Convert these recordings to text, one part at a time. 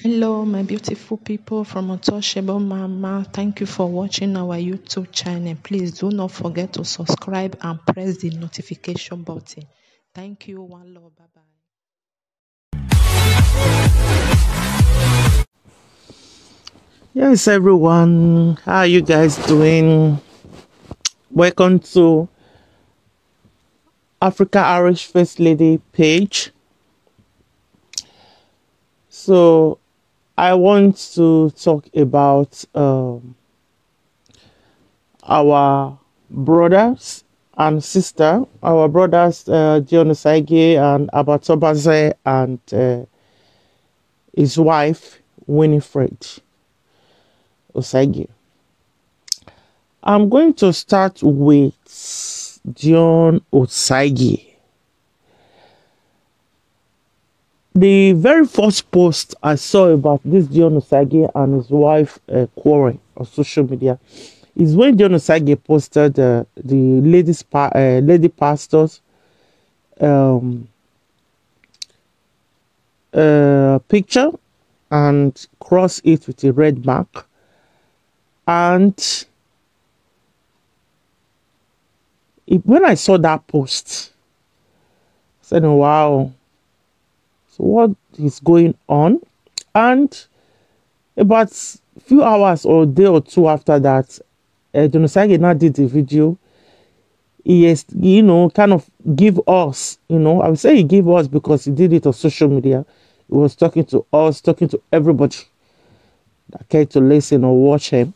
Hello, my beautiful people from Untouchable Mama. Thank you for watching our YouTube channel. Please do not forget to subscribe and press the notification button. Thank you. One love. Bye bye. Yes, everyone. How are you guys doing? Welcome to Africa Irish First Lady page. So I want to talk about our brothers and sister, our brothers Dion, Osagie and Obazee and his wife Winifred Osagie. I'm going to start with Dion Osagie. The very first post I saw about this Dion Osagie and his wife quarrel on social media is when Dion Osagie posted the lady pastor's picture and cross it with a red mark. And when I saw that post, I said, oh, wow. So what is going on? And about a few hours or a day or two after that, Dion Osagie now did the video. He is, kind of give us, I would say he gave us because he did it on social media. He was talking to us, talking to everybody that cared to listen or watch him.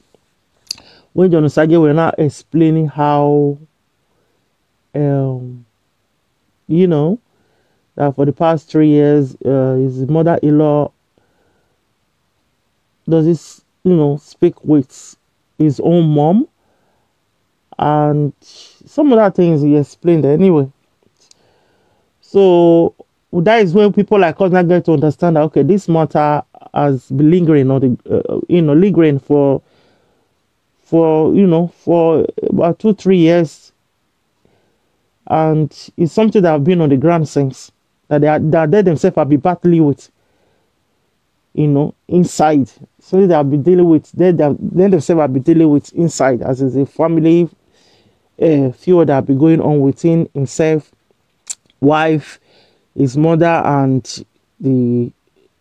When Dion Osagie were now explaining how, that for the past 3 years, his mother-in-law does speak with his own mom, and some other things he explained anyway. So that is when people like us now get to understand that, okay, this matter has been lingering on the lingering for about 2-3 years, and it's something that have been on the ground since that they themselves have been battling with, inside. So they have been dealing with they themselves have been dealing with inside, as is a family, few that have been going on within himself, wife, his mother, and the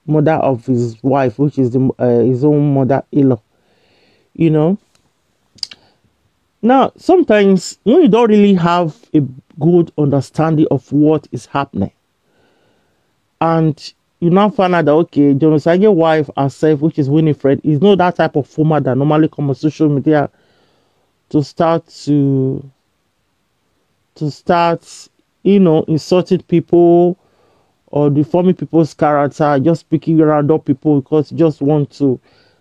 mother of his wife, which is his own mother-in-law. Now, sometimes when you don't really have a good understanding of what is happening, and you now find out that, okay, Dion Osagie's wife herself, which is Winifred, is not that type of woman that normally come on social media to start insulting people or deforming people's character, just picking around up people because you just want to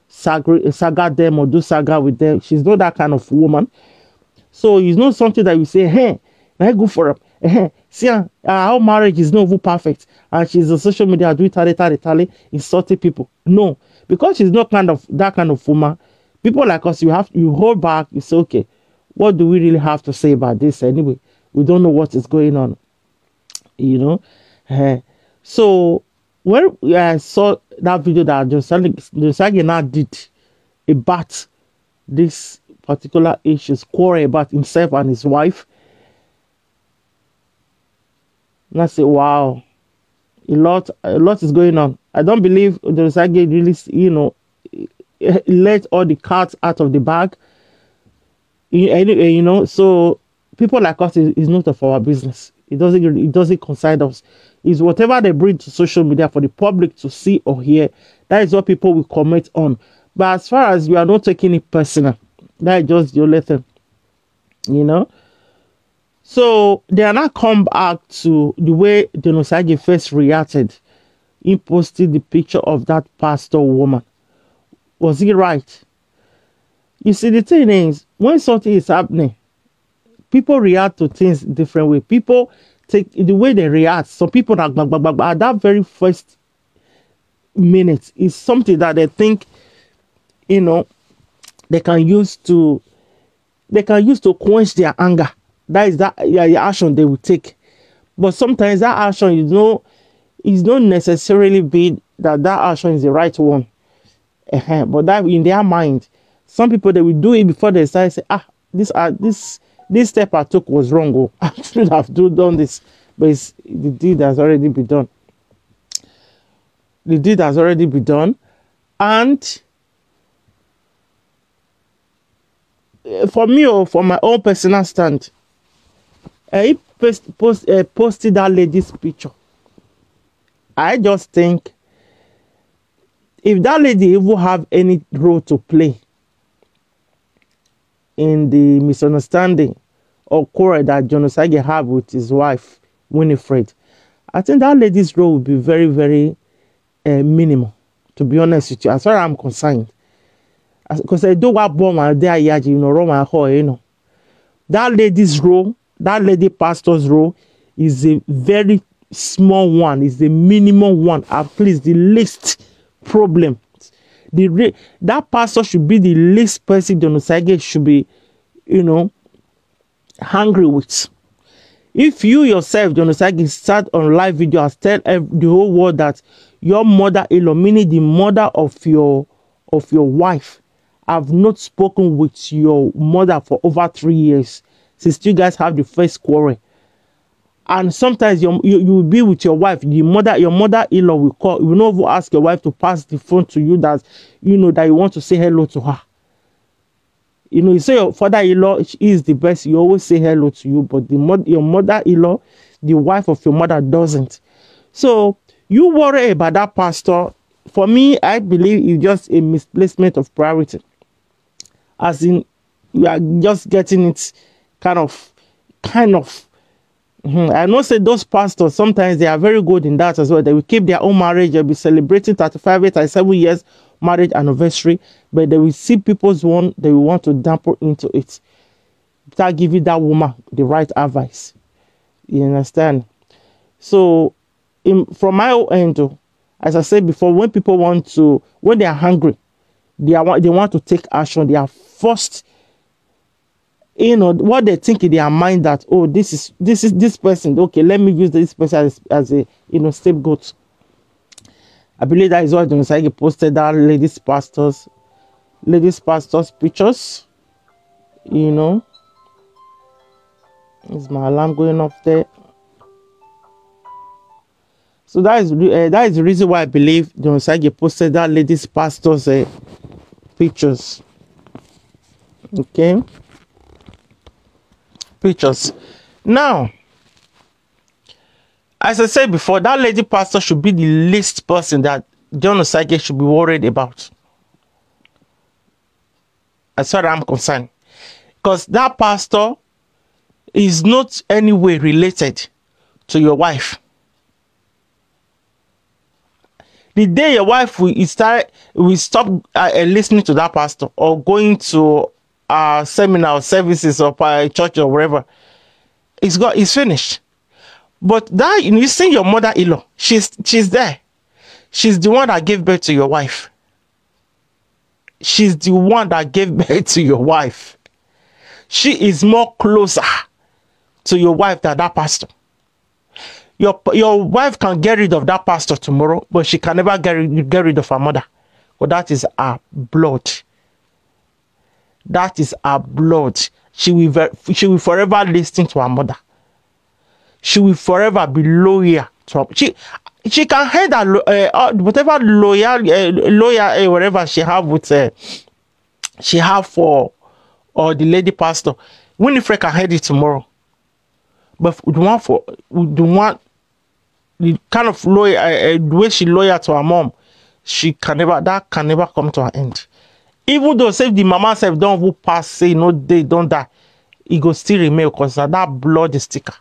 saga them or do saga with them. She's not that kind of woman. So it's not something that you say, hey, now go for it. See, our marriage is not even perfect, and she's on social media doing tally, insulting people. No, because she's not that kind of woman. People like us, you hold back. You say, okay, what do we really have to say about this anyway? We don't know what is going on, So when I saw that video that Dion Osagie now did about this particular issues, quarrel about himself and his wife, and I say, wow, a lot is going on. I don't believe Dion Osagie really, let all the cats out of the bag. Anyway, so people like us is not of our business. It doesn't concern us. It's whatever they bring to social media for the public to see or hear. That is what people will comment on. But as far as you are not taking it personal, that is just your letter, So they are now come back to the way Dion Osagie first reacted in posting the picture of that pastor woman. Was he right? You see, the thing is, when something is happening, people react to things different way. People take the way they react. Some people are at that very first minute is something that they think, they can use to quench their anger. That is the action they will take. But sometimes that action, it's not necessarily be that that action is the right one. But that in their mind, some people, they will do it before they start say, this step I took was wrong. Oh, I should have done this. But the deed has already been done. The deed has already been done. And for me, or for my own personal stand, he posted that lady's picture. I just think if that lady even have any role to play in the misunderstanding or quarrel that John Osagie have with his wife, Winifred, I think that lady's role would be very, very minimal, to be honest with you, as far as I'm concerned. Because I don't want bomb and there, you know, that lady's role, that lady pastor's role is a very small one, is the minimum one, at least the least problem. That pastor should be the least person John Osagie should be, you know, angry with. If you yourself, John Osagie, start on live video and tell the whole world that your mother-in-law, meaning the mother of your wife, have not spoken with your mother for over 3 years since you guys have the first quarrel, and sometimes you will be with your wife, your mother-in-law will call, you will not even ask your wife to pass the phone to you, that you know that you want to say hello to her. You know, you say your father-in-law is the best, you always say hello to you, but your mother-in-law, the wife of your mother, doesn't. So you worry about that pastor. For me, I believe it's just a misplacement of priority, as in you are just getting it kind of. I know say those pastors, sometimes they are very good in that as well. They will keep their own marriage. They'll be celebrating 35, 37 years marriage anniversary, but they will see people's one, they will want to dampen into it, without giving that woman the right advice. You understand? So from my own end, as I said before, when people when they are hungry, they want to take action, they are forced, you know, what they think in their mind that, oh, this is this person, okay, let me use this person as a, you know, scapegoat. I believe that is why John Osagie posted that ladies pastors pictures. You know, is my alarm going off there? So that is the reason why I believe John Osagie posted that ladies pastors pictures. Okay. Pictures. Now, as I said before, that lady pastor should be the least person that John Osagie should be worried about, as far as I'm concerned, because that pastor is not any way related to your wife. The day your wife will stop listening to that pastor or going to seminar services or church or wherever, it's finished. But that, you see your mother-in-law, she's there. She's the one that gave birth to your wife. She's the one that gave birth to your wife. She is more closer to your wife than that pastor. Your wife can get rid of that pastor tomorrow, but she can never get rid of her mother. But that is her blood. That is her blood. She will forever listen to her mother. She will forever be loyal to her. She can head whatever lawyer whatever she have with she have for the lady pastor. Winifred can head it tomorrow. But the kind of lawyer, the way she loyal to her mom, that can never come to an end. Even though say the mama self don't pass, say no, they don't die, it go still remain because that blood is sticker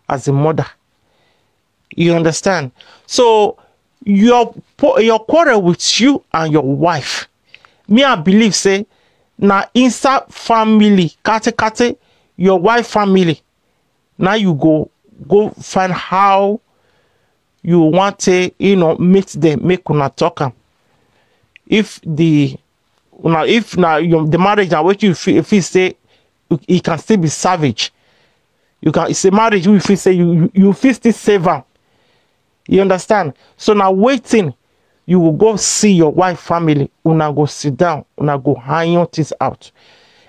as a mother. You understand? So your quarrel with you and your wife, me I believe say now inside family, kate your wife family. Now you go find how you want to, you know, make una talk am. If the marriage now what you feel, if you say it can still be savage, it's a marriage you feel say you feel still save am. You understand? So now waiting, you will go see your wife family. Una go sit down. Una go iron things out.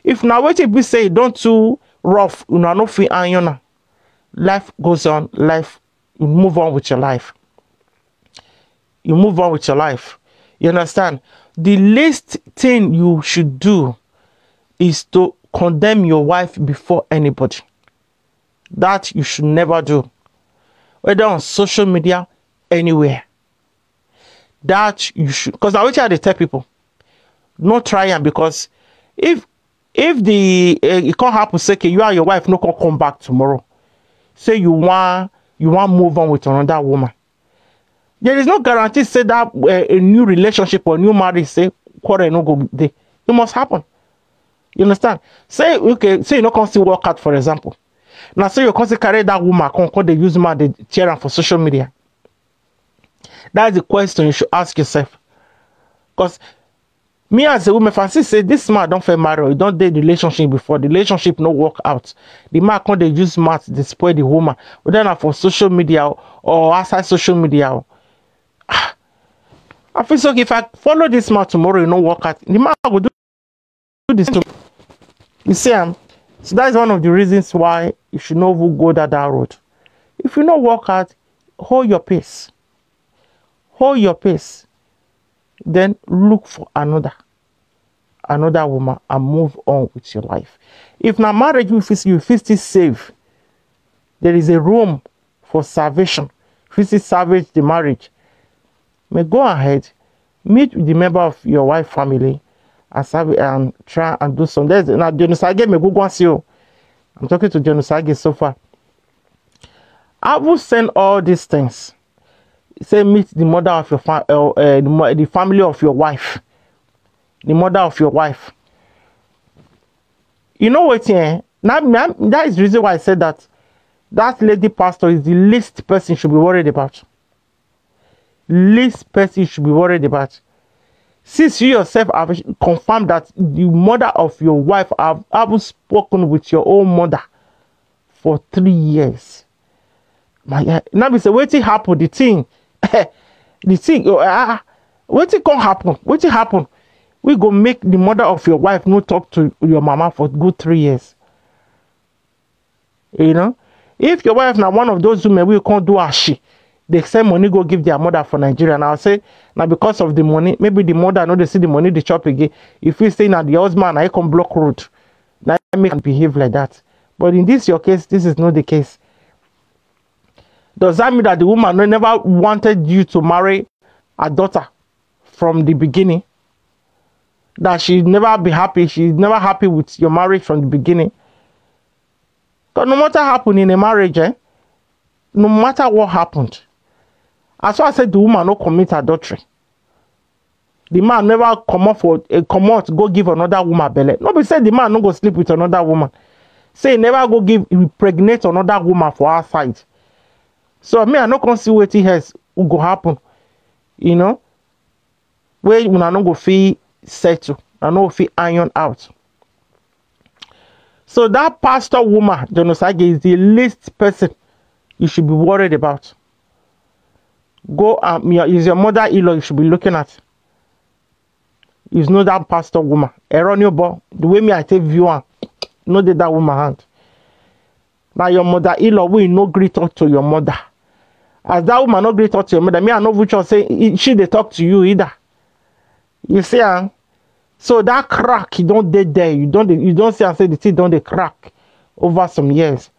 If now waiting, be say don't too rough. Una no feel iron. Life goes on. Life, you move on with your life. You move on with your life. You understand? The least thing you should do is to condemn your wife before anybody. That you should never do. Whether on social media, anywhere. That you should, because I wish I tell people, not try am, because if the it can't happen, say okay, you and your wife no can come back tomorrow. Say you want move on with another woman. There is no guarantee say that a new relationship or new marriage say quarrel no go there. It must happen. You understand? Say okay, say you no can still work out, for example. Now say you can still carry that woman, come they use man, they share am for social media. That's the question you should ask yourself. Because me as a woman, if I say this man don't fair marry, you don't date the relationship before, the relationship no work out. The man can't they use math, they spoil the woman. But then for social media or outside social media. I feel so if I follow this man tomorrow, you know work out. The man will do this to me. You see, so that's one of the reasons why you should not go that road. If you not work out, hold your pace. Hold your pace. Then look for another woman and move on with your life. If na marriage you feel still save, there is a room for salvation. If you still salvage the marriage, may go ahead, meet with the member of your wife family and try and do some. There's now Osagie may go and see you. I'm talking to Osagie so far. I will send all these things. Say meet the mother of your the family of your wife, the mother of your wife. You know what? Yeah, now that is the reason why I said that lady pastor is the least person you should be worried about. Least person you should be worried about. Since you yourself have confirmed that the mother of your wife haven't spoken with your own mother for 3 years. Now we say wetin happen the thing. The thing, what it can happen? What it happen? We go make the mother of your wife no talk to your mama for good 3 years. You know, if your wife now one of those women we can't do as she, they send money go give their mother for Nigeria. And I'll say now because of the money, maybe the mother know they see the money they chop again. If you say now the husband I can block road, now make them behave like that. But in this your case, this is not the case. Does that mean that the woman never wanted you to marry a daughter from the beginning? That she never be happy? She's never happy with your marriage from the beginning? Because no matter what happened in a marriage, no matter what happened, as I said, the woman no commit adultery. The man never come out go give another woman belly. Nobody said the man no go sleep with another woman. Say never go impregnate another woman for our side. So me, I no can see what it has will go happen. You know, where you no go feel settle, I no feel iron out. So that pastor woman, Osagie, is the least person you should be worried about. Go is your mother-in-law you should be looking at. Is not that pastor woman. Erronio, the way me I take view on, no that woman hand. Now your mother-in-law will no greet talk to your mother. As that woman no greet talk to your mother, me I know which one say she they talk to you either. You see, so that crack you don't dead there. You don't see and say the teeth don't they crack over some years.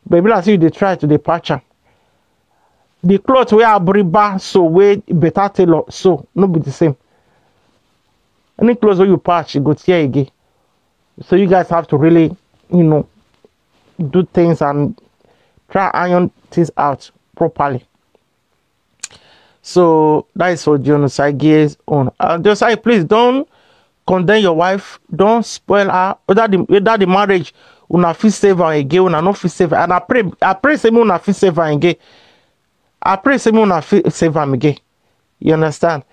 But like say they try to patch am. The cloth where abriba so way better tailor so no be the same. Any clothes where you patch, you go tear again. So you guys have to really, you know, do things and try iron things out properly. So that is for Dion Osagie's own. Just say please don't condemn your wife, don't spoil her. Whether the marriage una fit save her again, una not fit save her. And I pray say una fit save her again. I pray say una fit save her again. You understand?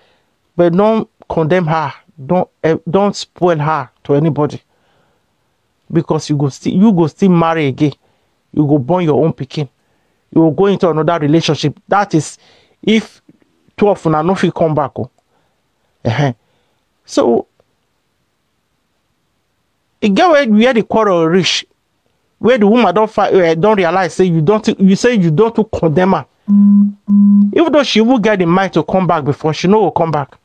But don't condemn her. Don't spoil her to anybody. Because you go still marry again. You go born your own pikin. you will go into another relationship. That is if 12 na no fit come back. So it get where the quarrel reach, where the woman don't realize say you don't condemn her. Even though she will get the mind to come back before she will come back.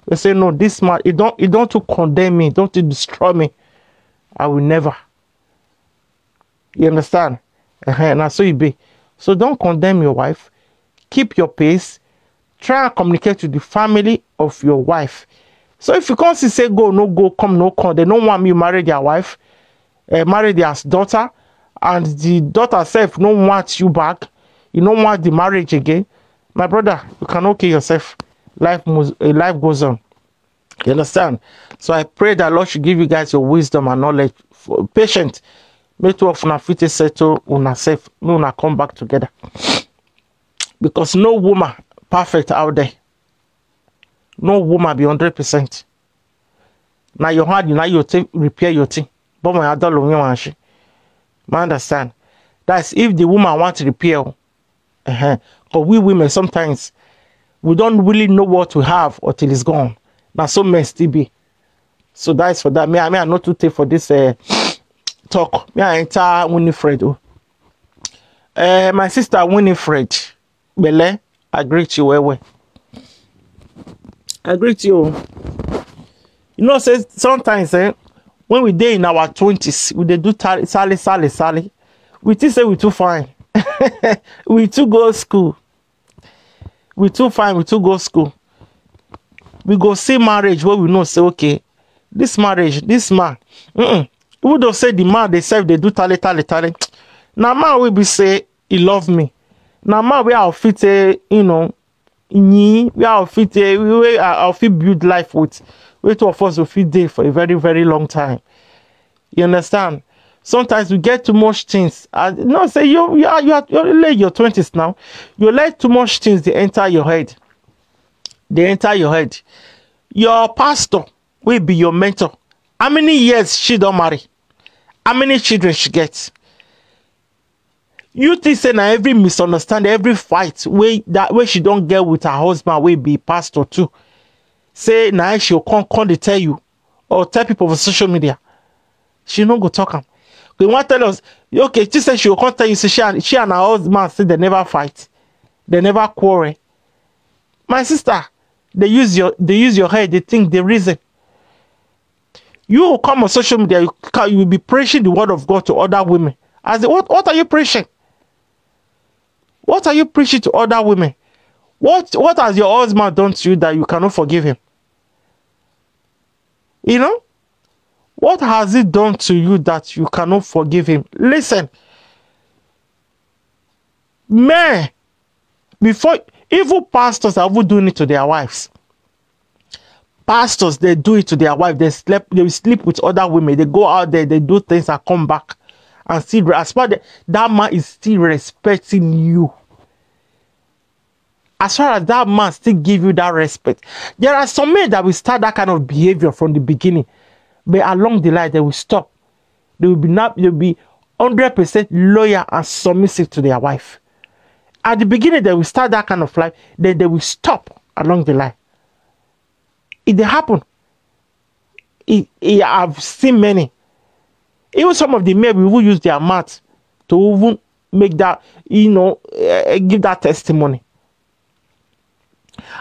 They say no, this man, you don't to condemn me, don't to destroy me. I will never. You understand? Now so it be. So don't condemn your wife. Keep your pace. Try and communicate with the family of your wife. So if you can't say go, no go, come, no come, they don't want me to marry their wife, marry their daughter, and the daughter herself don't want you back, you don't want the marriage again. My brother, you cannot kill yourself. Life goes on. You understand? So I pray that Lord should give you guys your wisdom and knowledge. Patient. Make two of una fit settle una safe. Una come back together. Because no woman perfect out there. No woman be 100%. Now your hand, now you take repair your thing. But my adult long I understand. That's if the woman wants to repair. But we women sometimes we don't really know what we have until it's gone. Now so messy be. So that's for that. Me I not to take for this talk. Me I enter Winifred. My sister Winifred Bele, I greet you well. I greet you. You know, say sometimes when we dey in our 20s, we dey do sally. We think say we too fine. We too go school. We too fine, we too go school. We go see marriage where we know say, okay, this marriage, this man. We don't say the man they say they do tally. Now man will be say he love me. Now man we are fit we are fit we are fit build life with. We two of us will fit there for a very, very long time. You understand? Sometimes we get too much things. No, say you're late your 20s now. You let too much things they enter your head. Your pastor will be your mentor. How many years she don't marry? How many children she gets? You think say now every misunderstanding, every fight where she don't get with her husband will be pastor too. Say now she'll come to tell you or tell people on social media. She not go talk am. They want to tell us, okay, she said she will come tell you, say she and her husband say they never fight. They never quarrel. My sister, they use your head, they think the reason. You will come on social media, you will be preaching the word of God to other women. What are you preaching? What are you preaching to other women? What has your husband done to you that you cannot forgive him? You know? What has he done to you that you cannot forgive him? Listen. Men, before evil pastors are doing it to their wives. Pastors, they do it to their wife. They will sleep with other women. They go out there, they do things and come back. And still, as far as that man is still respecting you. As far as that man still give you that respect. There are some men that will start that kind of behavior from the beginning. But along the line, they will stop. They will be 100% loyal and submissive to their wife. At the beginning, they will start that kind of life. Then they will stop along the line. It happen. I've seen many. Even some of the men will use their mouth to even make that, give that testimony.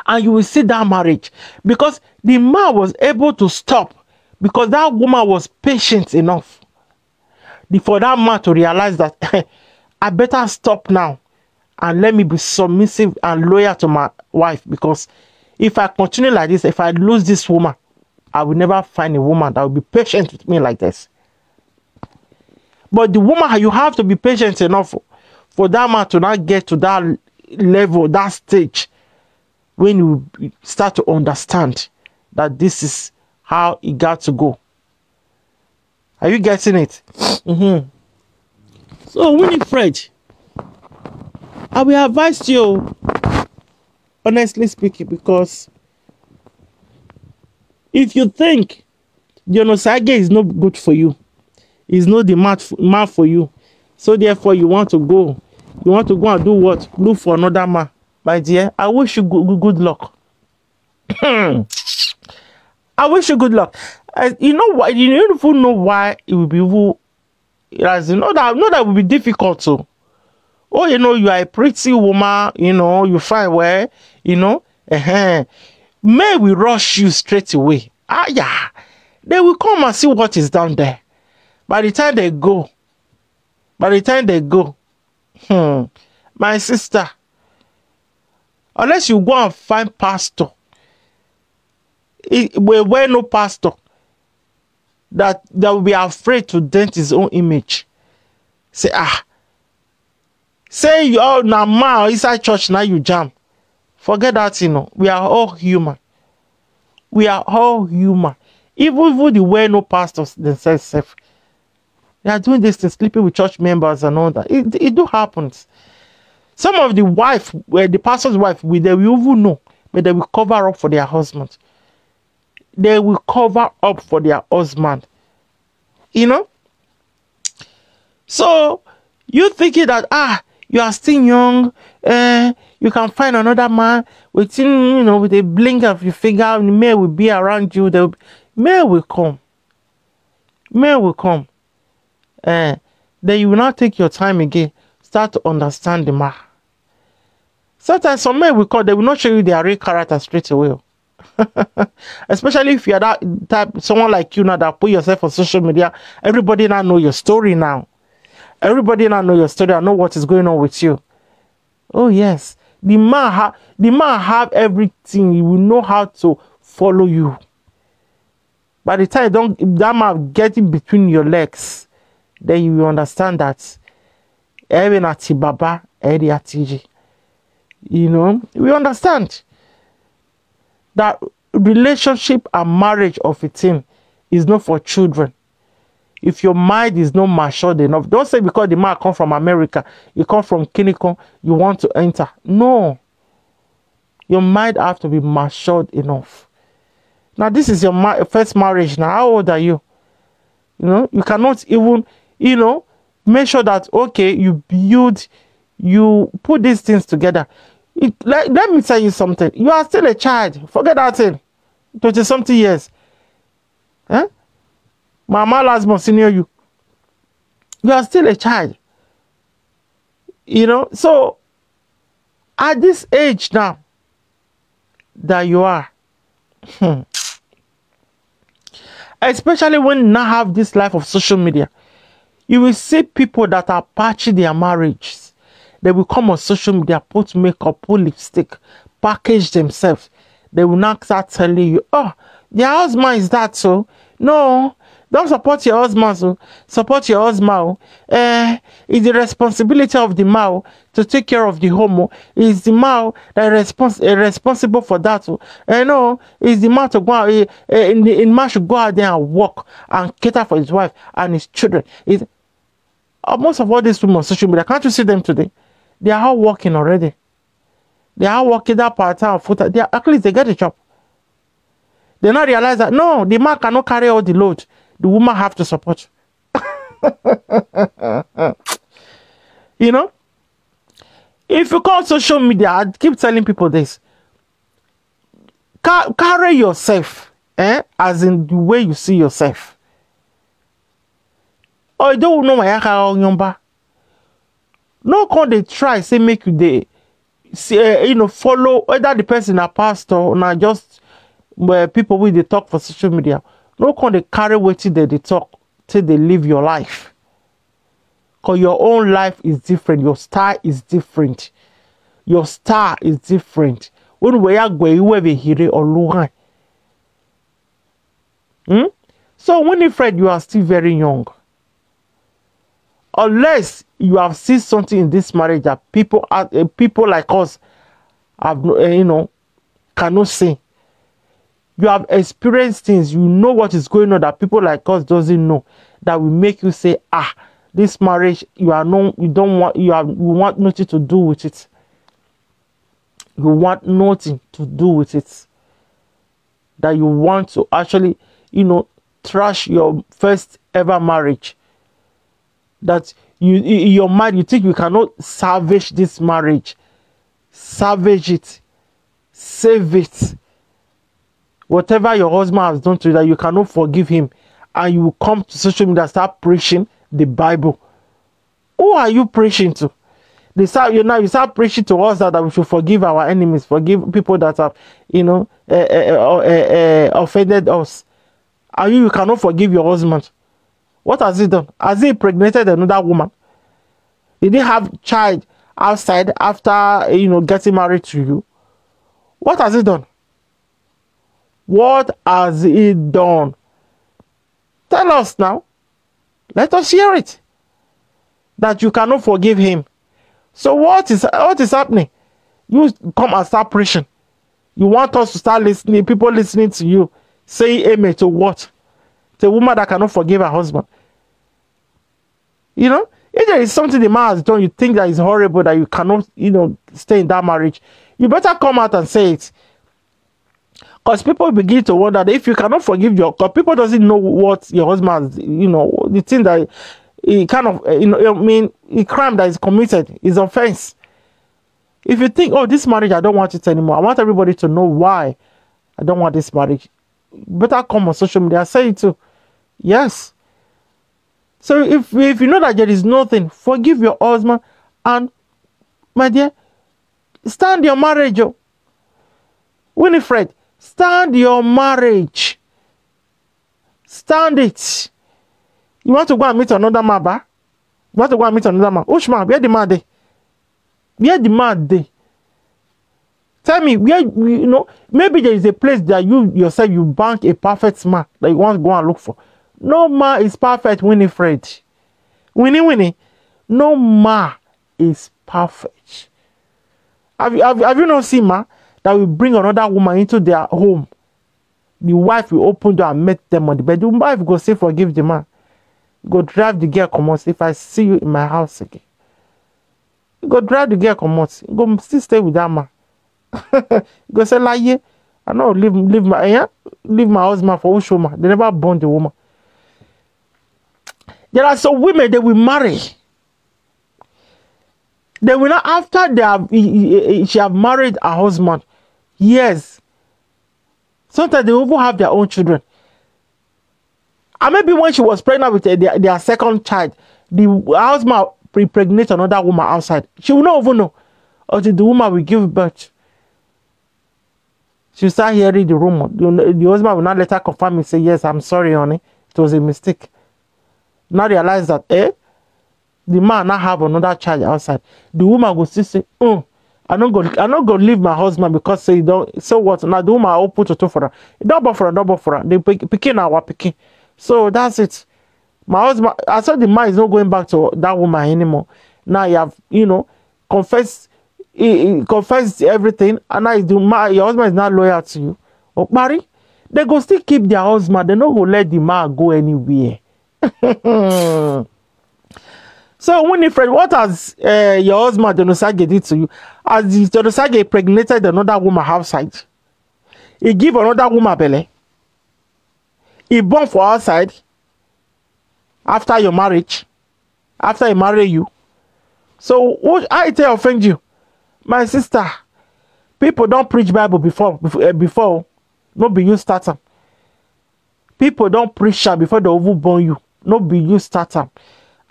And you will see that marriage. Because the man was able to stop. Because that woman was patient enough for that man to realize that I better stop now and let me be submissive and loyal to my wife. Because if I continue like this, if I lose this woman, I will never find a woman that will be patient with me like this. But the woman, you have to be patient enough for that man to not get to that level, that stage, when you start to understand that this is how it got to go. Are you getting it? So, Winifred, I will advise you, honestly speaking, because if you think Osagie is not good for you, is not the man for you, so therefore you want to go You want to go and do what? Look for another man. My dear, I wish you good luck. I wish you good luck. You know why? You don't even know why it will be evil. As you know that it will be difficult to. Oh, you know, you are a pretty woman, you know, you find where, you know, may we rush you straight away. Ah, yeah. They will come and see what is down there. By the time they go, my sister, unless you go and find pastor, where no pastor that will be afraid to dent his own image. Say you all now man inside church now you jam. Forget that, you know. We are all human. We are all human. Even the way no pastors themselves, they are doing this thing, sleeping with church members and all that. It do happens. Some of the wife, the pastor's wife, they will even know, but they will cover up for their husband. They will cover up for their husband. You know? So, you thinking that, you are still young, you can find another man within, you know, with a blink of your finger, May will be around you. May will come. May will come. Then you will not take your time again. Start to understand the man. Sometimes some men will come, they will not show you their real character straight away. Especially if you are that type, someone like you now that put yourself on social media, everybody now know your story now. Everybody now know your story and know what is going on with you. Oh yes, the man have everything. He will know how to follow you. By the time that man getting between your legs, then you will understand that. You know, we understand that relationship and marriage of a thing is not for children. If your mind is not matured enough, don't say because the man come from America, you come from Kinikon, you want to enter. No. Your mind have to be matured enough. Now, this is your first marriage. Now, how old are you? You know, you cannot even, you know, make sure that, okay, you put these things together. Let me tell you something. You are still a child. Forget that thing. 20-something years. Mama last month senior you. You are still a child. You know, so at this age now that you are, especially when you now have this life of social media, you will see people that are patching their marriages. They will come on social media, put makeup, put lipstick, package themselves. They will not start telling you, oh, their husband is that so. No, don't support your husband, so support your husband. It's the responsibility of the man to take care of the home. It's the man that is responsible for that. No, it's the man to go out, man should go out there and work and cater for his wife and his children. Most of all these women on social media, can't you see them today? They are all working already. They are all working that part-time, full-time. At least they get a job. They not realize that, no, the man cannot carry all the load. The woman have to support. You know? If you call social media, I keep telling people this. Carry yourself, as in the way you see yourself. Oh, you don't know my yaka. No, can they try say make you follow either the person a pastor or not just people with they talk for social media. No, can they carry what they talk till they live your life. Because your own life is different. Your style is different. Your star is different. When we are going, you have a hero or Luhan. So, Winifred, you are still very young. Unless you have seen something in this marriage that people like us have, cannot see. You have experienced things. You know what is going on that people like us doesn't know. That will make you say, this marriage, you want nothing to do with it. You want nothing to do with it. That you want to actually, trash your first ever marriage. That you in your mind, you think you cannot salvage this marriage. Salvage it. Save it. Whatever your husband has done to you, that you cannot forgive him, and you will come to social media and start preaching the Bible. Who are you preaching to? You start preaching to us that we should forgive our enemies, forgive people that have, offended us. And you cannot forgive your husband. What has he done? Has he impregnated another woman? Did he have child outside after, getting married to you? What has he done? What has he done? Tell us now. Let us hear it. That you cannot forgive him. So what is happening? You come and start preaching. You want us to start listening, people listening to you, saying amen to what? To a woman that cannot forgive her husband. If there is something the man has done, you think that is horrible, that you cannot, stay in that marriage, you better come out and say it. Because people begin to wonder that if you cannot forgive because people doesn't know what your husband has, the thing that he kind of, a crime that is committed is offense. If you think, oh, this marriage, I don't want it anymore, I want everybody to know why I don't want this marriage, you better come on social media and say it too. Yes. So if you know that there is nothing, forgive your husband, and my dear, stand your marriage. Winifred, stand your marriage. Stand it. You want to go and meet another man, ba? You want to go and meet another man? Which man? Where the man dey? Where the man dey? Tell me, where, maybe there is a place that you yourself, you bank a perfect man that you want to go and look for. No man is perfect, Winifred. Winnie. No man is perfect. Have you not seen man that will bring another woman into their home? The wife will open door and meet them on the bed. The wife go say forgive the man. Go drive the girl come out. If I see you in my house again, go drive the girl come out. Go still stay with that man. Go say lie. I know leave my husband for which woman? They never born the woman. There are some women they will marry. They will not, after she have married her husband. Yes. Sometimes they will even have their own children. And maybe when she was pregnant with their second child, the husband pregnant another woman outside. She will not even know until the woman will give birth. She will start hearing the rumor. The husband will not let her confirm and say, yes, I'm sorry, honey. It was a mistake. Now realize that, the man now have another child outside. The woman will still say, I'm not going to leave my husband because say don't. So what? Now the woman will put it for her. Double for her. They picking our picking. So that's it. My husband, I said the man is not going back to that woman anymore. Now you have, confessed everything, and now your husband is not loyal to you. But marry, they go still keep their husband. They not go let the man go anywhere. So Winifred, what has your husband Osagie did to you? As Osagie impregnated another woman outside, he give another woman belly. He born for outside after your marriage, after he marry you. So what I tell offend you, my sister? People don't preach Bible before. No be you start them. People don't preach before they over born you. No be you start them.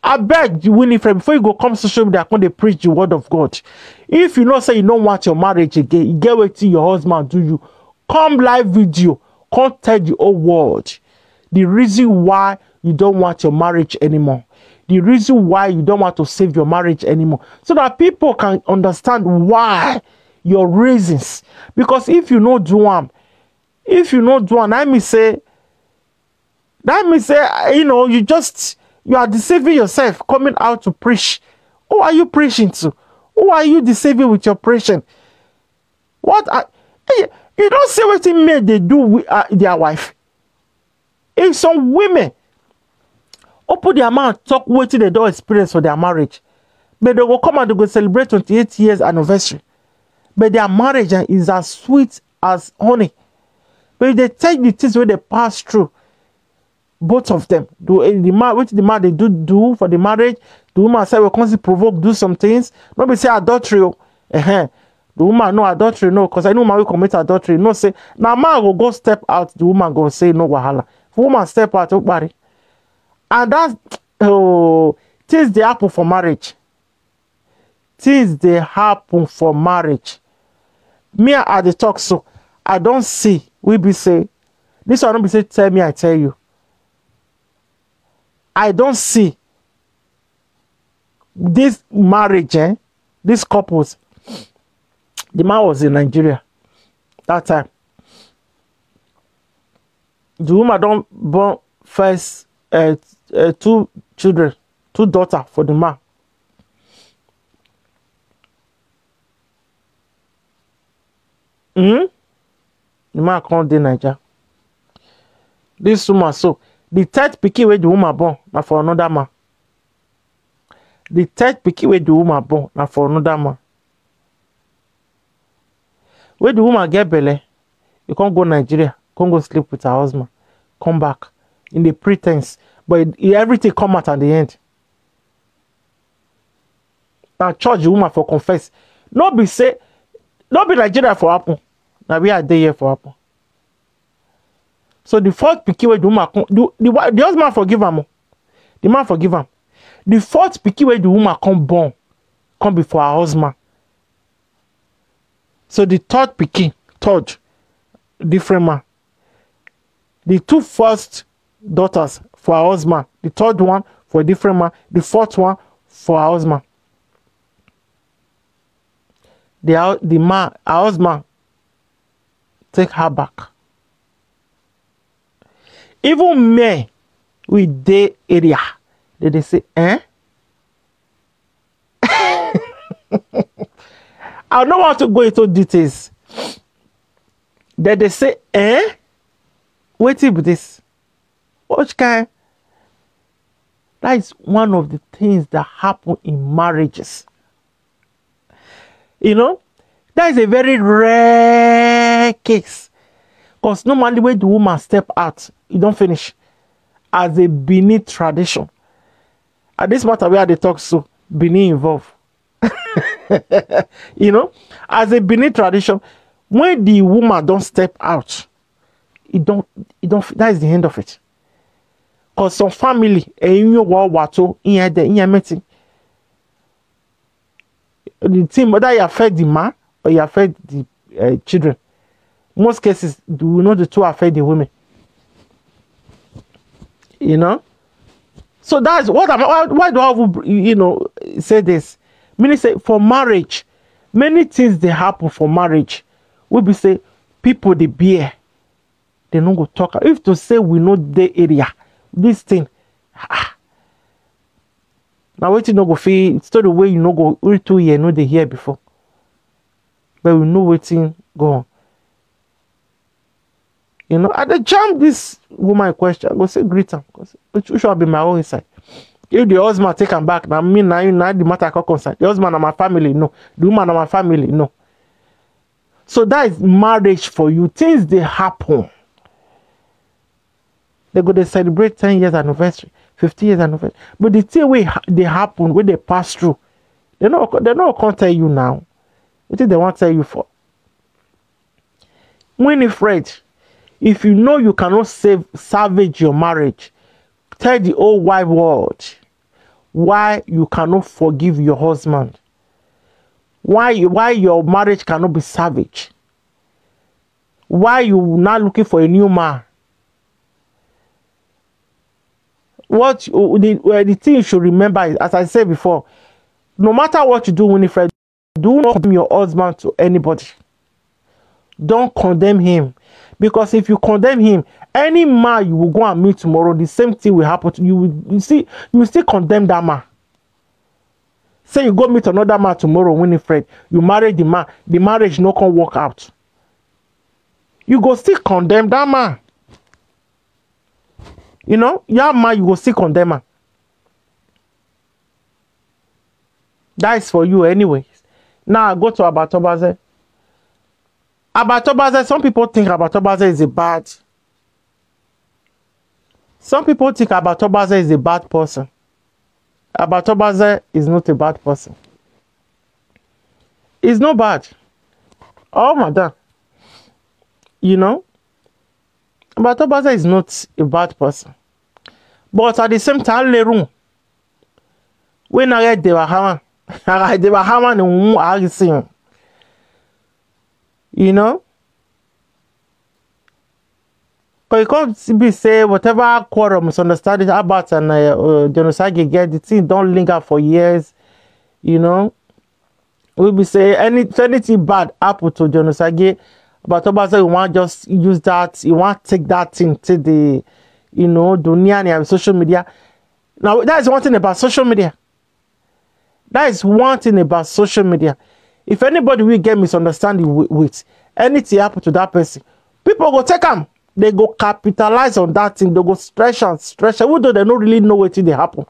I beg you, Winifred, before you go come social media, when they preach the word of God. If you know say you don't want your marriage again, you get wait till your husband do you. Come live video, come tell the whole world the reason why you don't want your marriage anymore. The reason why you don't want to save your marriage anymore. So that people can understand why your reasons. Because if you know do one, let me say, you are deceiving yourself coming out to preach. Who are you preaching to? Who are you deceiving with your preaching? You don't see what men they do with their wife. If some women open their mouth, talk waiting they don't experience for their marriage, but they will come and they go celebrate 28 years anniversary. But their marriage is as sweet as honey. But if they take the things where they pass through, both of them. The man, which the man they do for the marriage, the woman say we constantly provoke, do some things. Not be say adultery. The woman no adultery, no, because I know man will commit adultery. No say now man will go step out, the woman go say no wahala. If woman step out, body. And that's things they happen for marriage. Things they happen for marriage. Me at the talk, so I don't see we be say this one don't be say tell me I tell you. I don't see this marriage, these couples. The man was in Nigeria that time. The woman don't born first 2 children, 2 daughters for the man. The man can't do Nigeria. This woman, so the 3rd pikin where the woman born now for another man. The 3rd pikin where the woman born now for another man. Where the woman get belle, you can't go Nigeria, can't go sleep with her husband, come back in the pretense, but everything come out at the end. Now charge the woman for confess. Not be Nigeria for happen. Now we are there here for happen. So the 4th pikin where the woman the husband forgive him. The man forgive him. The 4th pikin where the woman come before her husband. So the 3rd pikin, different man. The 2 first daughters for her husband. The 3rd one for a different man. The 4th one for her husband. The man, her husband, take her back. Even men with the area, they say, I don't want to go into details. Then they say, wait with this. Which kind? That is one of the things that happen in marriages. You know, that is a very rare case. Because normally when the woman step out, you don't finish. As a Benin tradition. At this matter where they talk so, Benin involved. You know, as a Benin tradition, when the woman don't step out, that is the end of it. Because some family, the team, whether you affect the man or you affect the children, most cases, the two affect the women. You know? So that's what why do I say this? Meaning say for marriage, many things they happen for marriage. We be say people they bear, they don't go talk. If to say we know the area, this thing. Now wait no go feel it's the way go 2 years no they hear before. But we know waiting go on. You know, at the jam this woman question, I go say greet her. It should be my own inside. If the husband take him back, now me now the matter I concern. The husband and my family, no. The woman and my family, no. So that is marriage for you. Things they happen. They go to celebrate 10 years anniversary, 50 years anniversary. But the thing way they happen, when they pass through, they not can't tell you now. What did they want to tell you for? Winifred, if you know you cannot salvage your marriage, tell the whole wide world why you cannot forgive your husband. Why your marriage cannot be salvaged. Why you not looking for a new man. What the thing you should remember is, as I said before, no matter what you do, Winifred, do not condemn your husband to anybody. Don't condemn him. Because if you condemn him, any man you will go and meet tomorrow, the same thing will happen to you. You will still condemn that man. Say you go meet another man tomorrow, Winifred, you marry the man, the marriage no can work out. You go still condemn that man. You know, your man, you go still condemn him. That is for you anyways. Now I go to Obazee. Obazee, some people think Obazee is a bad. Some people think about Obazee is a bad person. About Obazee is not a bad person. It's not bad. Oh, madam. You know? But Obazee is not a bad person. But at the same time, Leroon, when I read the Bahama, you know? Because you can't be say whatever quarrel misunderstanding about and Osagie get, the thing don't linger for years, you know? We'll be say anything bad happen to Osagie, but Obazee you want just use that, you want take that thing to the, you know, dunia and social media. Now that is one thing about social media. That is one thing about social media. If anybody will get misunderstanding with anything happen to that person, people go take them. They go capitalize on that thing. They go stretch, even though they don't really know what they happen.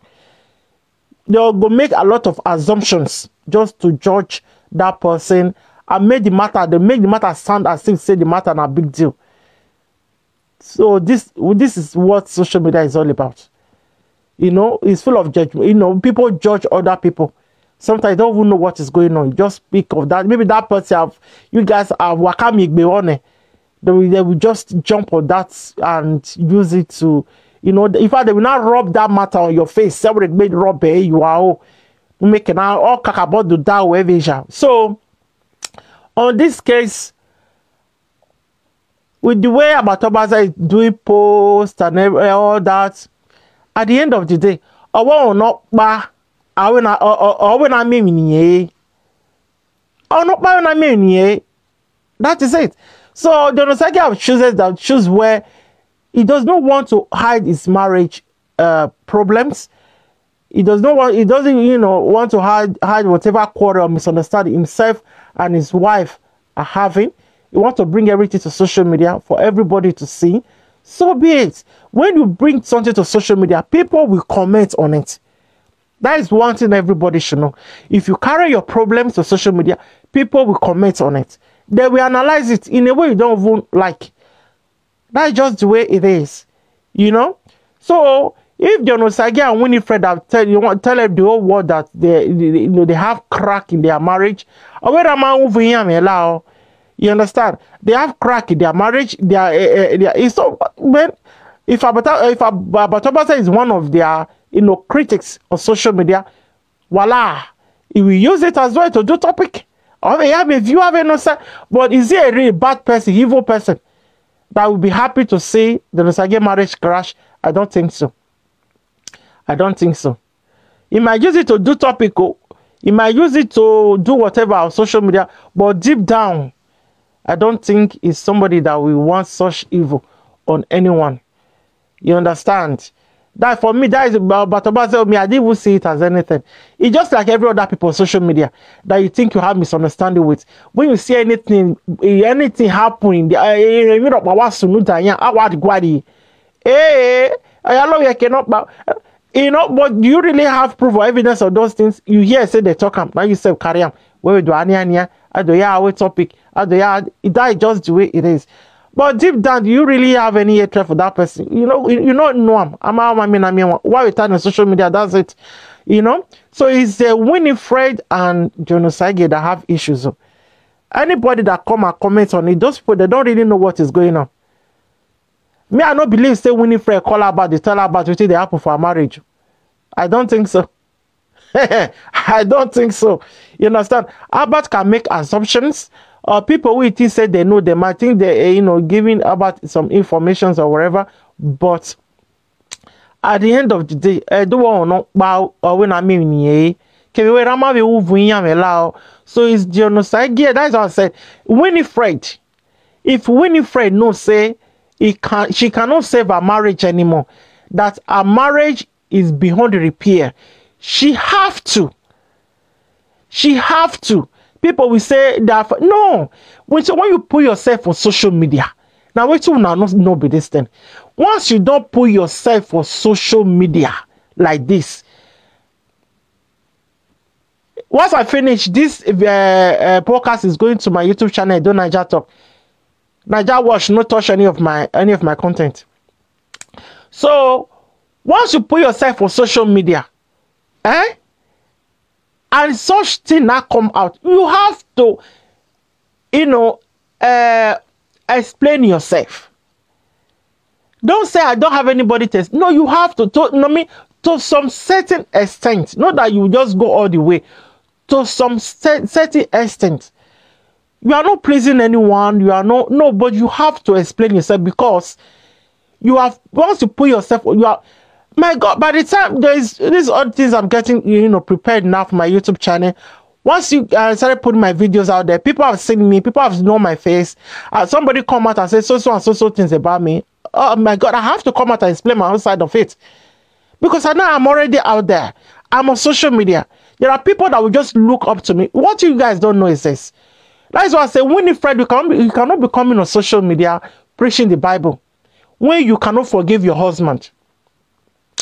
They'll go make a lot of assumptions just to judge that person and make the matter sound as if say the matter is a big deal. So this is what social media is all about. You know, it's full of judgment. You know, people judge other people. Sometimes you don't even know what is going on. You just speak of that. Maybe that person you guys have wakami. They will just jump on that and use it to, you know, in fact, they will not rub that matter on your face. Somebody made rub you are making all about the that. So, on this case, with the way about Obazee is doing posts and all that, at the end of the day, I will not buy. I will not mean that is it. So the Osagie have chooses where he does not want to hide his marriage problems. He doesn't want to hide whatever quarrel or misunderstanding himself and his wife are having. He wants to bring everything to social media for everybody to see. So be it. When you bring something to social media, people will comment on it. That is one thing everybody should know. If you carry your problems to social media, people will comment on it. They will analyze it in a way you don't even like. That's just the way it is. You know? So, if Osagie and Winifred have tell the whole world that they have crack in their marriage, you understand? They have crack in their marriage. So when if Obazee is one of their critics on social media, voila, he will use it as well to do topic. If you have no say, but is he a really bad person, evil person that will be happy to see the Osagie marriage crash? I don't think so. I don't think so. He might use it to do topical. He might use it to do whatever on social media, but deep down, I don't think he's somebody that will want such evil on anyone. You understand? That for me, that is about Obazee. Me, I didn't even see it as anything. It's just like every other people on social media that you think you have misunderstanding with. When you see anything happening, but do you really have proof or evidence of those things? You hear say they talk now you say carry on. Where do I topic? That is just the way it is. But deep down, do you really have any hatred for that person? You don't know him. Why you turn on social media? That's it. You know? So it's Winifred and Osagie that have issues. Anybody that come and comment on it, those people, they don't really know what is going on. Me, I don't believe say Winifred call her about the tell her about what they happen for her marriage. I don't think so. I don't think so. You understand? Albert can make assumptions. People who think say they know them, I think they giving about some information or whatever. But at the end of the day, I don't want to when I mean so it's Dion Osagie. That's what I said. Winifred, if Winifred no say she cannot save her marriage anymore, that her marriage is beyond repair, she have to. People will say that no. When you put yourself on social media, now wait till now not be this thing. Once you don't put yourself on social media like this, once I finish this podcast is going to my YouTube channel, Don't Naija Talk. Naija Watch, not touch any of my content. So once you put yourself on social media, and such thing not come out, you have to, explain yourself. Don't say I don't have anybody to. No, you have to some certain extent. Not that you just go all the way. To some certain extent. You are not pleasing anyone. You are no, but you have to explain yourself, because you have, once you put yourself, you are, my God, by the time there's these other things I'm getting, prepared now for my YouTube channel. Once you started putting my videos out there, people have seen me, people have known my face. Somebody come out and say so and so things about me. Oh my God, I have to come out and explain my own side of it. Because I know I'm already out there. I'm on social media. There are people that will just look up to me. What you guys don't know is this. That is why I say, Winifred, you cannot be coming on social media preaching the Bible when you cannot forgive your husband.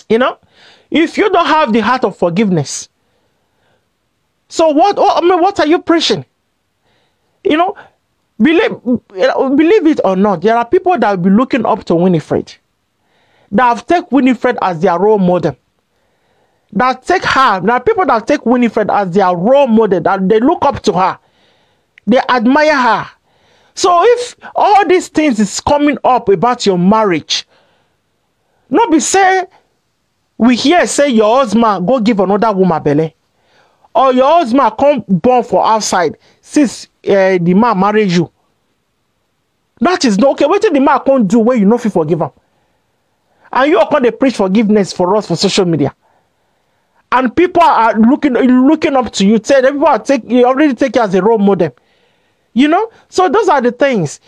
If you don't have the heart of forgiveness, so what are you preaching? Believe it or not, there are people that will be looking up to Winifred, that have taken Winifred as their role model. That take her. There are people that take Winifred as their role model, that they look up to her. They admire her. So if all these things is coming up about your marriage, not be say, we hear say your husband go give another woman belly, or your husband come born for outside since the man married you. That is not okay. What did the man can't do where you know if you forgive him? And you are going to preach forgiveness for us for social media. And people are looking up to you. People already take you as a role model. So those are the things.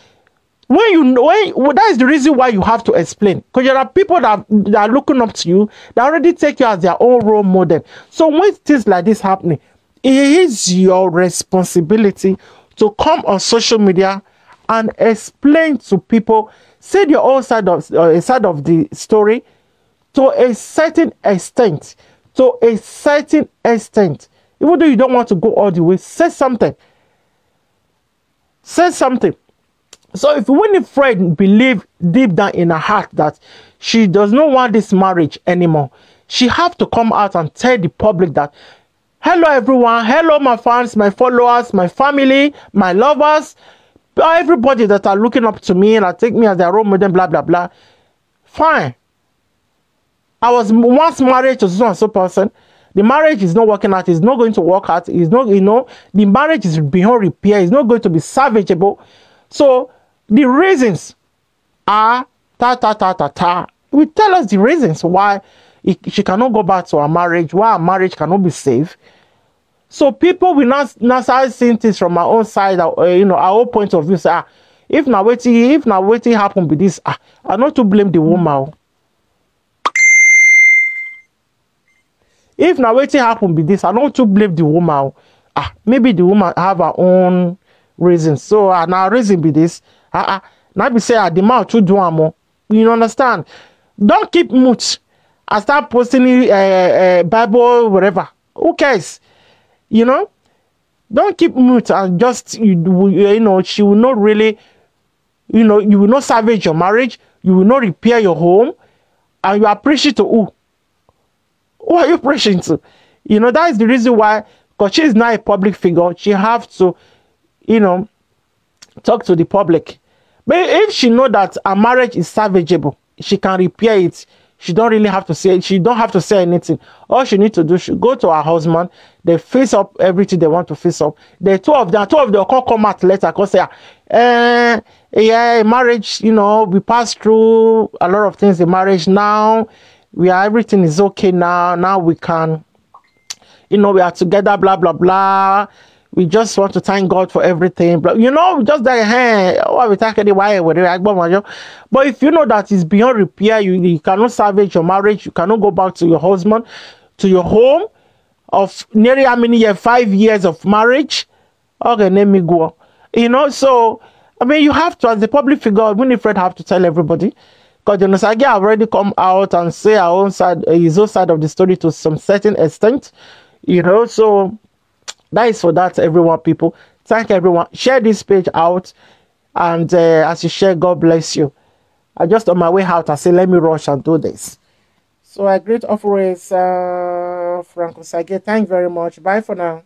That is the reason why you have to explain. Because there are people that are looking up to you, that already take you as their own role model. So when things like this happening, it is your responsibility to come on social media and explain to people, say your own side of the story to a certain extent. To a certain extent. Even though you don't want to go all the way, say something. Say something. So if Winifred believe deep down in her heart that she does not want this marriage anymore, she have to come out and tell the public that, hello everyone, hello my fans, my followers, my family, my lovers, everybody that are looking up to me and that take me as their role model, blah, blah, blah. Fine. I was once married to so and so person. The marriage is not working out. It's not going to work out. It's not, the marriage is beyond repair. It's not going to be salvageable. So the reasons are We tell us the reasons why she cannot go back to her marriage, why her marriage cannot be saved. So people will not start seeing things from our own side, our own point of view. Say, if now waiting happen with this, I not to blame the woman. If now waiting happen with this, I don't to blame the woman. Maybe the woman have her own reasons. So now reason be this. Now be say the man to do more. You understand? Don't keep mute. I start posting Bible whatever. Who cares? Don't keep mute and just she will not really, you will not salvage your marriage. You will not repair your home, and you are preaching to who? Who are you preaching to? That is the reason why, because she is not a public figure, she have to, talk to the public. But if she know that her marriage is salvageable, she can repair it. She don't really have to say. She don't have to say anything. All she need to do, she go to her husband. They face up everything they want to face up. The two of them can come out later because say, marriage. We passed through a lot of things in marriage. Now everything is okay. Now we can, we are together. Blah blah blah. We just want to thank God for everything. But just like, hey, what we talking about? But if you know that it's beyond repair, you cannot salvage your marriage, you cannot go back to your husband, to your home of nearly how many years? 5 years of marriage. Okay, let me go. So you have to, as the public figure, Winifred have to tell everybody. Because Osagie have already come out and say our own side, his own side of the story to some certain extent. So that is for that, everyone, people. Thank everyone. Share this page out. And as you share, God bless you. I just on my way out, I say, let me rush and do this. So I greet Osagie. Frank Osagie. Thank you very much. Bye for now.